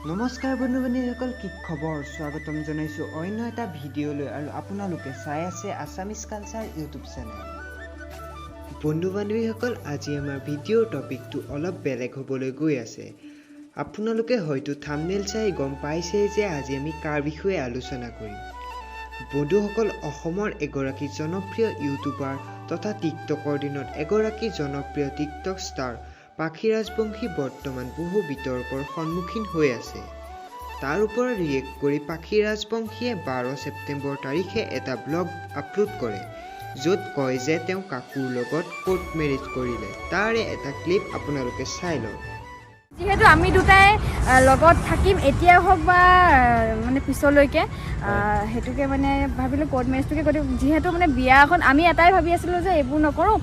নমস্কাৰ বন্ধু-বান্ধৱীসকল, কি খবৰ? স্বাগতম জনাইছো অন্য এটা ভিডিঅ'লৈ আৰু আপোনালোকে চাই আছে আছামিজ কালচাৰ ইউটিউব চেনেল। বন্ধু-বান্ধৱীসকল, আজি আমাৰ ভিডিঅ'ৰ টপিকটো অলপ বেলেগ হ'বলৈ গৈ আছে। আপোনালোকে হয়তো থাম্বনেইল চাই গম পাইছে যে আজি আমি কাৰ বিষয়ে আলোচনা কৰিম। বন্ধুসকল, অসমৰ এগৰাকী জনপ্ৰিয় ইউটিউবাৰ তথা টিকটকৰ দিনত এগৰাকী জনপ্ৰিয় টিকটক ষ্টাৰ পাখি ৰাজবংশী বৰ্তমান বহু বিতৰ্কৰ সন্মুখীন হৈ আছে। তাৰ ওপৰত ৰিয়েক্ট কৰি পাখি ৰাজবংশীয়ে 12 ছেপ্টেম্বৰ তাৰিখে এটা ব্লগ আপলোড কৰে, য'ত কয় যে তেওঁ কাকুৰ লগত কোৰ্ট মেৰেজ কৰিলে। তাৰে এটা ক্লিপ আপোনালোকে চাই লওক। যিহেতু আমি দুটাই লগত থাকিম, এতিয়াই হওক বা মানে পিছলৈকে, সেইটোকে মানে ভাবিলোঁ কোৰ্ট মেৰেজটোকে কৰি। যিহেতু মানে বিয়া এখন আমি এটাই ভাবি আছিলোঁ যে এইবোৰ নকৰোঁ,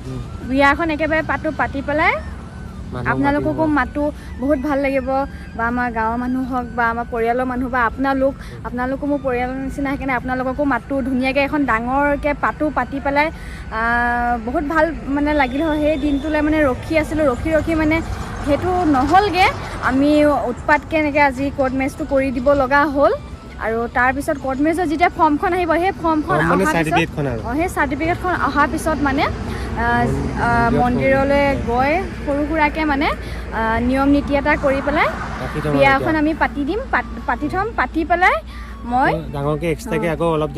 বিয়া এখন একেবাৰে পাতি পেলাই আপোনালোককো মাতো, বহুত ভাল লাগিব, বা আমাৰ গাঁৱৰ মানুহ হওক বা আমাৰ পৰিয়ালৰ মানুহ বা আপোনালোকো মোৰ পৰিয়ালৰ নিচিনা, সেইকাৰণে আপোনালোককো মাতো, ধুনীয়াকৈ এখন ডাঙৰকৈ পাতি পেলাই বহুত ভাল মানে লাগিল হয়। সেই দিনটোলৈ মানে ৰখি আছিলোঁ, ৰখি মানে সেইটো নহ'লগৈ। আমি উৎপাতকৈ এনেকৈ আজি কোৰ্ট মেৰেজটো কৰি দিব লগা হ'ল। আৰু তাৰপিছত কোৰ্ট মেৰেজৰ যেতিয়া ফৰ্মখন আহিব, সেই ফৰ্মখন অহাৰ পিছত সেই চাৰ্টিফিকেটখন অহাৰ পিছত মানে মন্দিৰলৈ গৈ সৰু সুৰাকৈ মানে নিয়ম নীতি এটা কৰি পেলাই বিয়াখন আমি পাতি থ'ম। পাতি পেলাই মই ডাঙৰকৈ এক্সট্ৰাকৈ আকৌ অলপ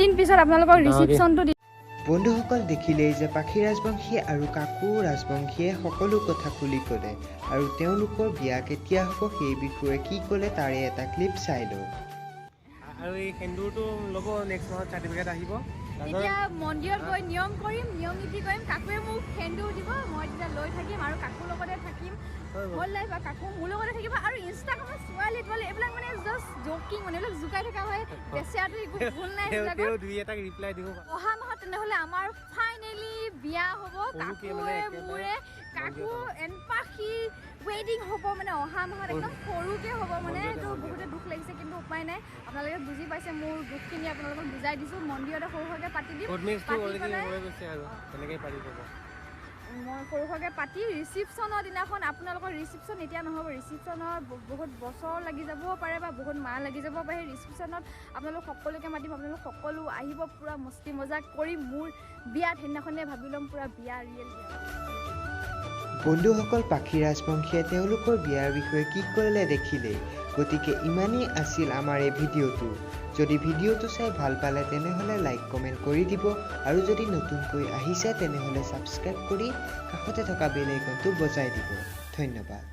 দিন পিছত আপোনালোকক ৰিচিপশ্যনটো দিম। বন্ধুসকল, দেখিলেই যে পাখি ৰাজবংশী আৰু কাকু ৰাজবংশীয়ে সকলো কথা খুলি ক'লে, আৰু তেওঁলোকৰ বিয়া কেতিয়া হ'ব সেই বিষয়ে কি ক'লে তাৰে এটা ক্লিপ চাই লওঁ। আৰু এই সেন্দুৰটো ল'ব, নেক্সট মাহত চাৰ্টিফিকেট আহিব। তেতিয়া মন্দিৰত গৈ নিয়ম নীতি কৰিম। কাকুৱে মোক সেন্দুৰ দিব, মই তেতিয়া লৈ থাকিম আৰু কাকুৰ লগতে থাকিম। হ'ল লাইফ কাকু মোৰ লগতে থাকিব। আৰু ইনষ্টাগ্ৰামত ছোৱালী তোৱালী এইবিলাক মানে জাষ্ট জকিং, মানে এইবিলাক জোকাই থকা হয়, বেচেৰাটো একো ভুল নাই। অহা মাহত তেনেহ'লে আমাৰ ফাইনেলি বিয়া হ'ব। কাকু এণ্ড পাখি ৱেডিং হ'ব, মানে অহা মাহত একদম সৰুকৈ হ'ব। মানে এইটো বহুতে দুখ লাগিছে, কিন্তু উপায় নাই। আপোনালোকে বুজি পাইছে মোৰ দুখখিনি, আপোনালোকক বুজাই দিছোঁ। মন্দিৰতে সৰু সৰুকৈ পাতি দিম, মই সৰু সৰুকৈ পাতি ৰিচিপশ্যনৰ দিনাখন আপোনালোকৰ ৰিচিপশ্যন এতিয়া নহ'ব। ৰিচিপশ্যনত বহুত বছৰ লাগি যাবও পাৰে বা বহুত মাহ লাগি যাব পাৰে। ৰিচিপশ্যনত আপোনালোক সকলোকে মাতিম, আপোনালোক সকলো আহিব, পূৰা মস্তি মজাক কৰি মোৰ বিয়াত সেইদিনাখনে ভাবি ল'ম পূৰা বিয়া, ৰিয়েল বিয়া। বন্ধুসকল, পাখি ৰাজবংশীয়ে তেওঁলোকৰ বিয়াৰ বিষয়ে কি ক'লে দেখিলেই। গতিকে ইমানেই আছিল আমাৰ এই ভিডিঅ'টো। যদি ভিডিঅ'টো চাই ভাল পালে তেনেহ'লে লাইক কমেণ্ট কৰি দিব, আৰু যদি নতুনকৈ আহিছে তেনেহ'লে ছাবস্ক্ৰাইব কৰি কাষতে থকা বেল আইকনটো বজাই দিব। ধন্যবাদ।